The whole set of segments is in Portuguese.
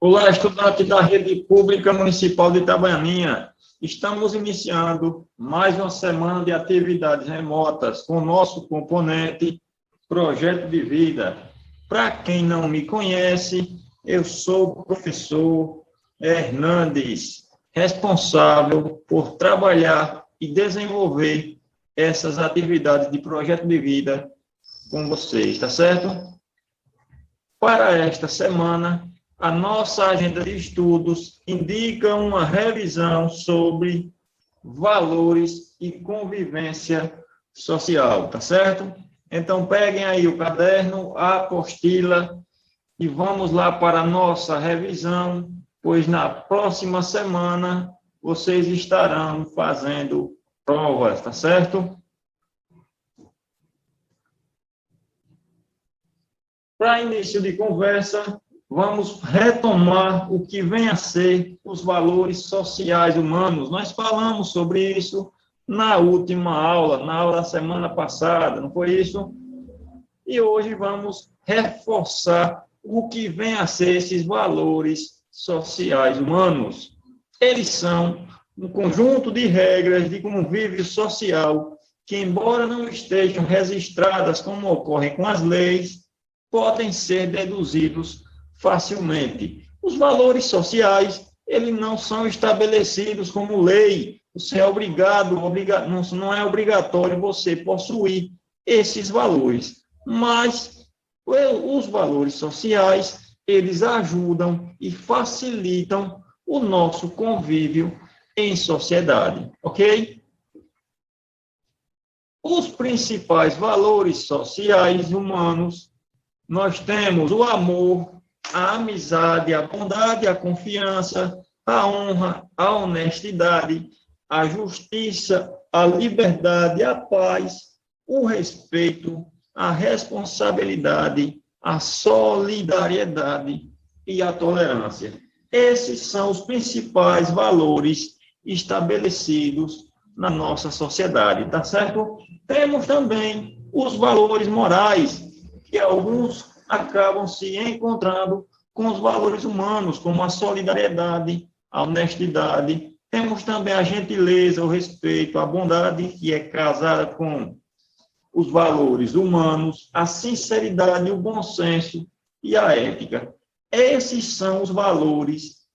Olá, estudante da Rede Pública Municipal de Itabaianinha. Estamos iniciando mais uma semana de atividades remotas com o nosso componente Projeto de Vida. Para quem não me conhece, eu sou o professor Hernandes, responsável por trabalhar e desenvolver essas atividades de Projeto de Vida com vocês, tá certo? Para esta semana, a nossa agenda de estudos indica uma revisão sobre valores e convivência social, tá certo? Então, peguem aí o caderno, a apostila e vamos lá para a nossa revisão, pois na próxima semana vocês estarão fazendo provas, tá certo? Para início de conversa, vamos retomar o que vem a ser os valores sociais humanos. Nós falamos sobre isso na última aula, na aula da semana passada, não foi isso? E hoje vamos reforçar o que vem a ser esses valores sociais humanos. Eles são um conjunto de regras de convívio social que, embora não estejam registradas como ocorre com as leis, podem ser deduzidos facilmente. Os valores sociais, eles não são estabelecidos como lei. Você é obrigado, não é obrigatório você possuir esses valores. Mas os valores sociais, eles ajudam e facilitam o nosso convívio em sociedade, ok? Os principais valores sociais humanos, nós temos o amor, a amizade, a bondade, a confiança, a honra, a honestidade, a justiça, a liberdade, a paz, o respeito, a responsabilidade, a solidariedade e a tolerância. Esses são os principais valores estabelecidos na nossa sociedade, tá certo? Temos também os valores morais, que alguns acabam se encontrando com os valores humanos, como a solidariedade, a honestidade. Temos também a gentileza, o respeito, a bondade, que é casada com os valores humanos, a sinceridade, o bom senso e a ética. Esses são os valores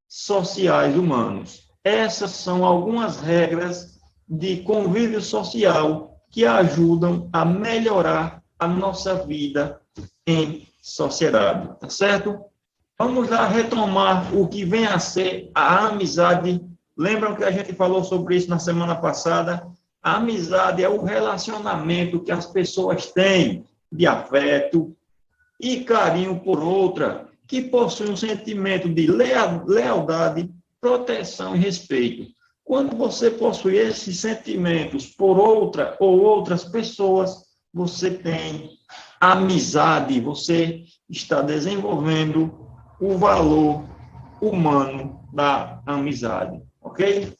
sociais humanos. Essas são algumas regras de convívio social que ajudam a melhorar a nossa vida em sociedade, tá certo? Vamos lá retomar o que vem a ser a amizade. Lembram que a gente falou sobre isso na semana passada? A amizade é o relacionamento que as pessoas têm de afeto e carinho por outra, que possui um sentimento de lealdade, proteção e respeito. Quando você possui esses sentimentos por outra ou outras pessoas, você tem amizade, você está desenvolvendo o valor humano da amizade, ok?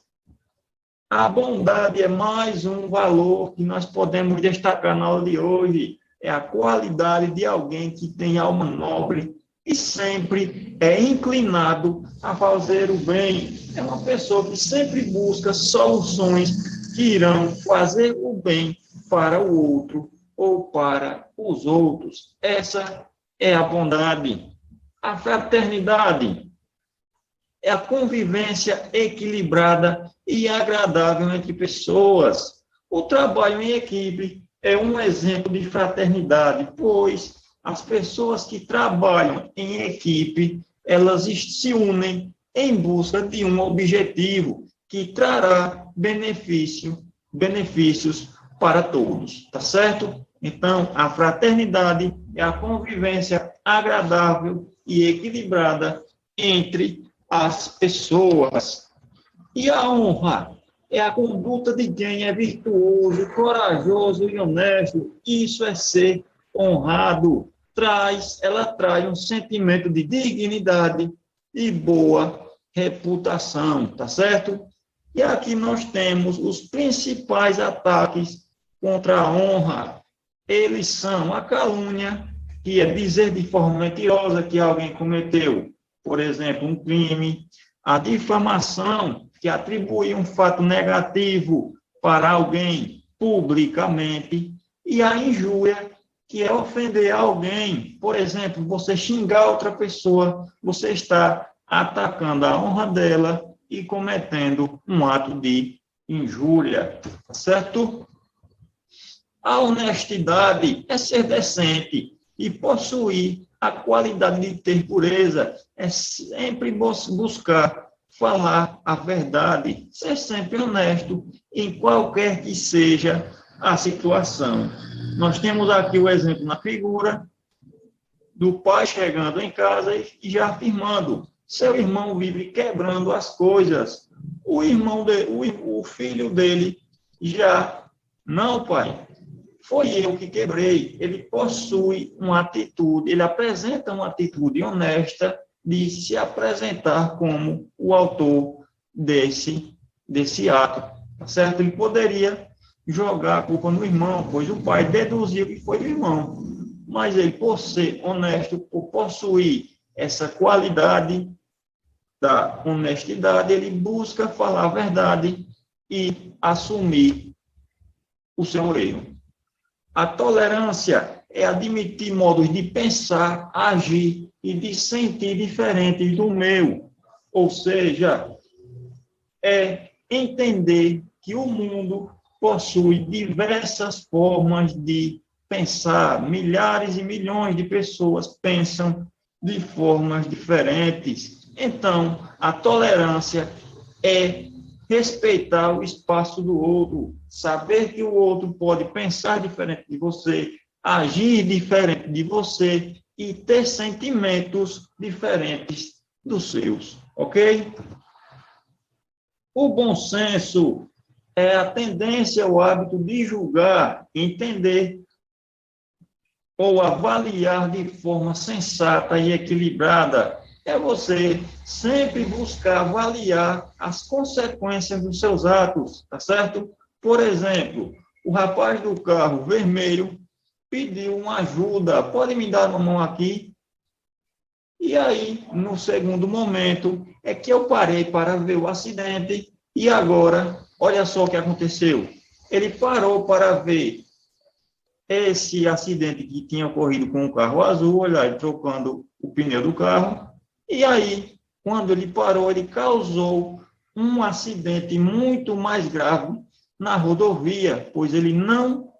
A bondade é mais um valor que nós podemos destacar na aula de hoje. É a qualidade de alguém que tem alma nobre e sempre é inclinado a fazer o bem. É uma pessoa que sempre busca soluções que irão fazer o bem para o outro ou para os outros. Essa é a bondade. A fraternidade é a convivência equilibrada e agradável entre pessoas. O trabalho em equipe é um exemplo de fraternidade, pois as pessoas que trabalham em equipe, elas se unem em busca de um objetivo que trará benefícios para todos, tá certo? Então, a fraternidade é a convivência agradável e equilibrada entre as pessoas. E a honra é a conduta de quem é virtuoso, corajoso e honesto. Isso é ser honrado. Ela traz um sentimento de dignidade e boa reputação, tá certo? E aqui nós temos os principais ataques contra a honra. Eles são a calúnia, que é dizer de forma mentirosa que alguém cometeu por exemplo, um crime, a difamação, que atribui um fato negativo para alguém publicamente, e a injúria, que é ofender alguém. Por exemplo, você xingar outra pessoa, você está atacando a honra dela e cometendo um ato de injúria, certo? A honestidade é ser decente e possuir a qualidade de ter pureza, é sempre buscar falar a verdade, ser sempre honesto em qualquer que seja a situação. Nós temos aqui o exemplo na figura do pai chegando em casa e já afirmando: seu irmão vive quebrando as coisas. O filho dele já: não, pai, foi eu que quebrei. Ele possui uma atitude, ele apresenta uma atitude honesta de se apresentar como o autor desse ato, tá certo? Ele poderia jogar a culpa no irmão, pois o pai deduziu que foi do irmão. Mas ele, por ser honesto, por possuir essa qualidade da honestidade, ele busca falar a verdade e assumir o seu erro. A tolerância é admitir modos de pensar, agir e de sentir diferentes do meu. Ou seja, é entender que o mundo possui diversas formas de pensar. Milhares e milhões de pessoas pensam de formas diferentes. Então, a tolerância é respeitar o espaço do outro, saber que o outro pode pensar diferente de você, agir diferente de você e ter sentimentos diferentes dos seus, ok? O bom senso é a tendência, o hábito de julgar, entender ou avaliar de forma sensata e equilibrada. É você sempre buscar avaliar as consequências dos seus atos, tá certo? Por exemplo, o rapaz do carro vermelho pediu uma ajuda: pode me dar uma mão aqui? E aí, no segundo momento, é que eu parei para ver o acidente e agora, olha só o que aconteceu. Ele parou para ver esse acidente que tinha ocorrido com o carro azul, olha, ele trocando o pneu do carro. E aí, quando ele parou, ele causou um acidente muito mais grave na rodovia, pois ele não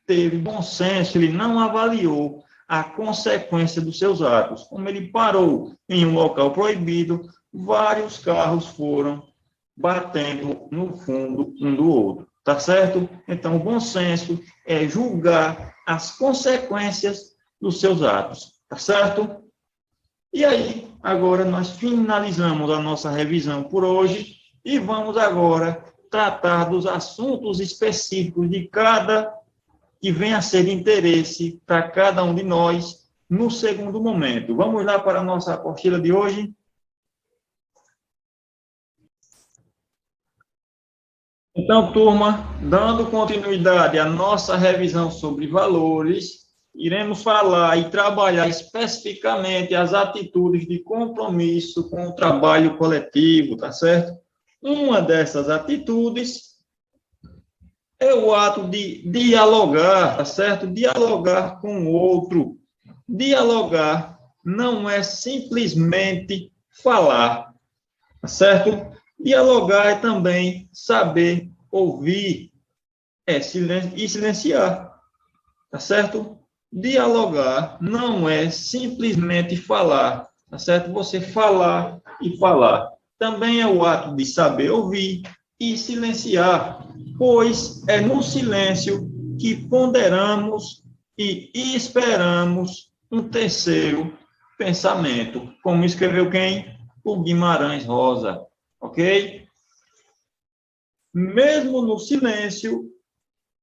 teve bom senso, ele não avaliou a consequência dos seus atos. Como ele parou em um local proibido, vários carros foram batendo no fundo um do outro, tá certo? Então, o bom senso é julgar as consequências dos seus atos, tá certo? E aí, agora nós finalizamos a nossa revisão por hoje e vamos agora tratar dos assuntos específicos de cada que venha a ser de interesse para cada um de nós no segundo momento. Vamos lá para a nossa apostila de hoje. Então, turma, dando continuidade à nossa revisão sobre valores, iremos falar e trabalhar especificamente as atitudes de compromisso com o trabalho coletivo, tá certo? Uma dessas atitudes é o ato de dialogar, tá certo? Dialogar com o outro. Dialogar não é simplesmente falar, tá certo? Dialogar é também saber ouvir e silenciar, tá certo? Dialogar não é simplesmente falar, tá certo? Você falar e falar. Também é o ato de saber ouvir e silenciar, pois é no silêncio que ponderamos e esperamos um terceiro pensamento, como escreveu quem? O Guimarães Rosa, ok? Mesmo no silêncio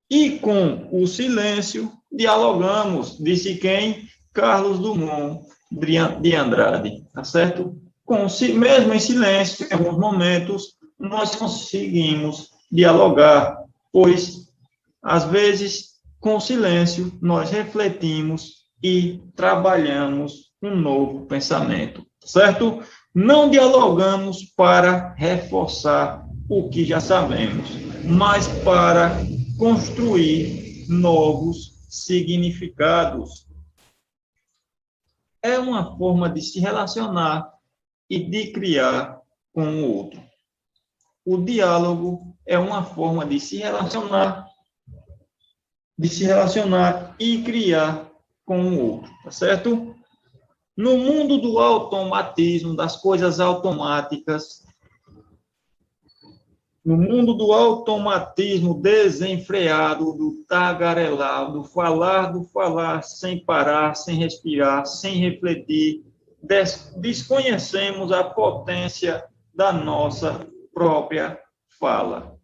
e com o silêncio, dialogamos, disse quem? Carlos Drummond de Andrade, tá certo? Mesmo em silêncio, em alguns momentos, nós conseguimos dialogar, pois, às vezes, com silêncio, nós refletimos e trabalhamos um novo pensamento. certo? Não dialogamos para reforçar o que já sabemos, mas para construir novos significados. É uma forma de se relacionar e de criar com o outro. O diálogo é uma forma de se relacionar e criar com o outro, tá certo? No mundo do automatismo, das coisas automáticas, no mundo do automatismo desenfreado, do tagarelar, do falar sem parar, sem respirar, sem refletir, desconhecemos a potência da nossa própria fala.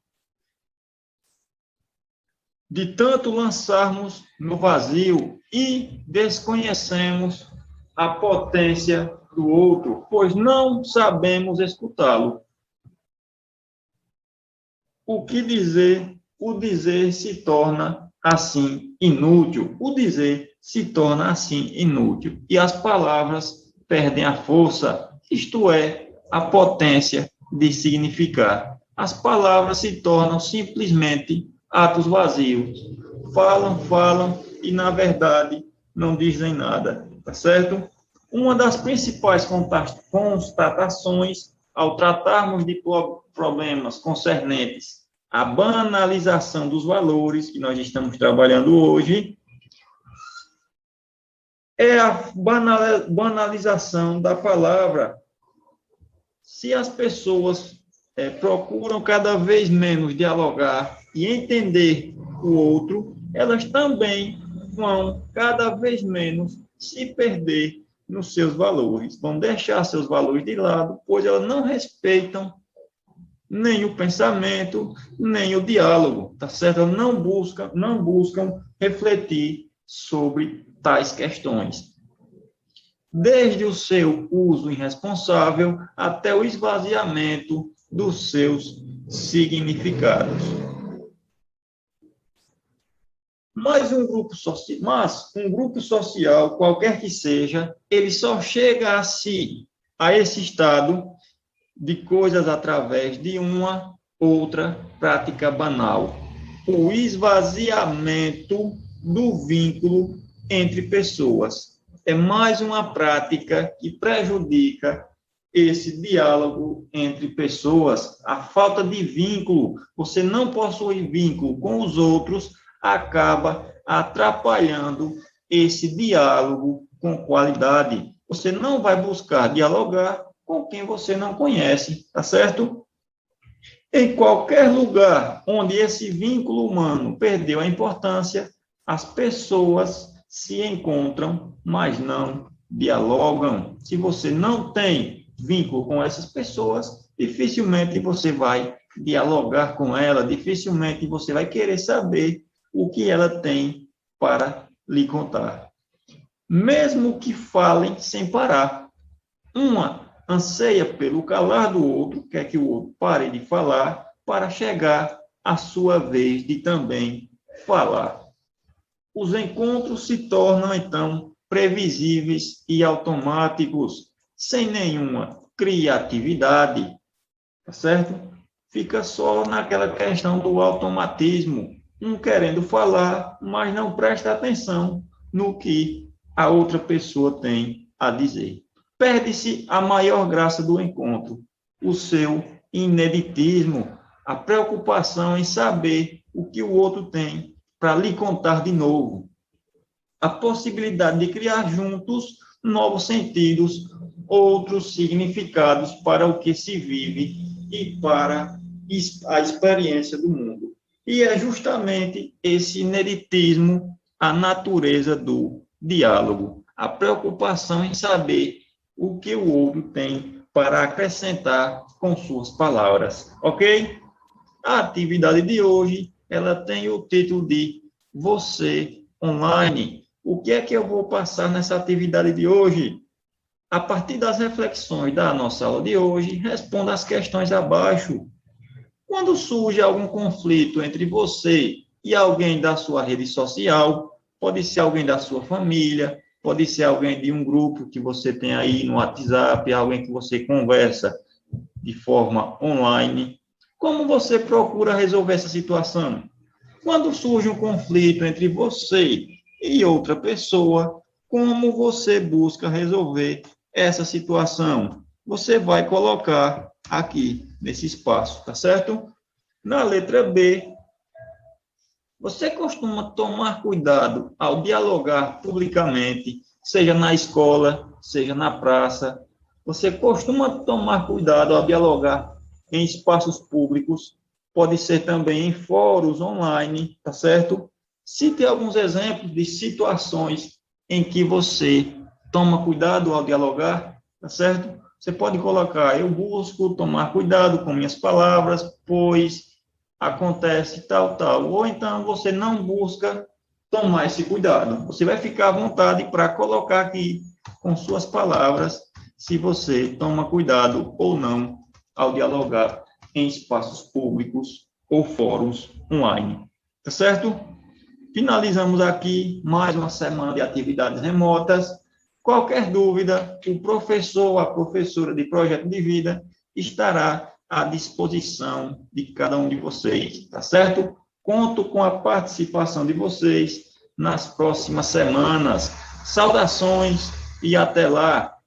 De tanto lançarmos no vazio e desconhecemos a potência do outro, pois não sabemos escutá-lo. O que dizer? O dizer se torna assim inútil. O dizer se torna assim inútil. E as palavras perdem a força, isto é, a potência de significar. As palavras se tornam simplesmente atos vazios. Falam e, na verdade, não dizem nada, tá certo? Uma das principais constatações ao tratarmos de problemas concernentes à banalização dos valores, que nós estamos trabalhando hoje, é a banalização da palavra. Se as pessoas procuram cada vez menos dialogar e entender o outro, elas também vão cada vez menos se perder nos seus valores, vão deixar seus valores de lado, pois elas não respeitam nem o pensamento, nem o diálogo, tá certo? Elas não buscam refletir sobre tais questões. Desde o seu uso irresponsável até o esvaziamento dos seus significados. Mas um grupo social, qualquer que seja, ele só chega a esse estado de coisas através de uma outra prática banal. O esvaziamento do vínculo entre pessoas. É mais uma prática que prejudica esse diálogo entre pessoas. A falta de vínculo, você não possui vínculo com os outros, acaba atrapalhando esse diálogo com qualidade. Você não vai buscar dialogar com quem você não conhece, tá certo? Em qualquer lugar onde esse vínculo humano perdeu a importância, as pessoas se encontram, mas não dialogam. Se você não tem vínculo com essas pessoas, dificilmente você vai dialogar com ela, dificilmente você vai querer saber o que ela tem para lhe contar. Mesmo que falem sem parar. Uma anseia pelo calar do outro, quer que o outro pare de falar, para chegar à sua vez de também falar. Os encontros se tornam, então, previsíveis e automáticos, sem nenhuma criatividade, tá certo? Fica só naquela questão do automatismo, um querendo falar, mas não presta atenção no que a outra pessoa tem a dizer. Perde-se a maior graça do encontro, o seu ineditismo, a preocupação em saber o que o outro tem para lhe contar de novo. A possibilidade de criar juntos novos sentidos, outros significados para o que se vive e para a experiência do mundo. E é justamente esse ineditismo a natureza do diálogo, a preocupação em saber o que o outro tem para acrescentar com suas palavras, ok? A atividade de hoje, ela tem o título de Você Online. O que é que eu vou passar nessa atividade de hoje? A partir das reflexões da nossa aula de hoje, responda as questões abaixo. Quando surge algum conflito entre você e alguém da sua rede social, pode ser alguém da sua família, pode ser alguém de um grupo que você tem aí no WhatsApp, alguém que você conversa de forma online. Como você procura resolver essa situação? Quando surge um conflito entre você e outra pessoa, como você busca resolver essa situação? Você vai colocar aqui nesse espaço, tá certo? Na letra B, você costuma tomar cuidado ao dialogar publicamente, seja na escola, seja na praça. Você costuma tomar cuidado ao dialogar em espaços públicos, pode ser também em fóruns online, tá certo? Cite alguns exemplos de situações em que você toma cuidado ao dialogar, tá certo? Você pode colocar, eu busco tomar cuidado com minhas palavras, pois acontece tal, tal. Ou então você não busca tomar esse cuidado. Você vai ficar à vontade para colocar aqui com suas palavras se você toma cuidado ou não ao dialogar em espaços públicos ou fóruns online. Tá certo? Finalizamos aqui mais uma semana de atividades remotas. Qualquer dúvida, o professor ou a professora de projeto de vida estará à disposição de cada um de vocês, tá certo? Conto com a participação de vocês nas próximas semanas. Saudações e até lá!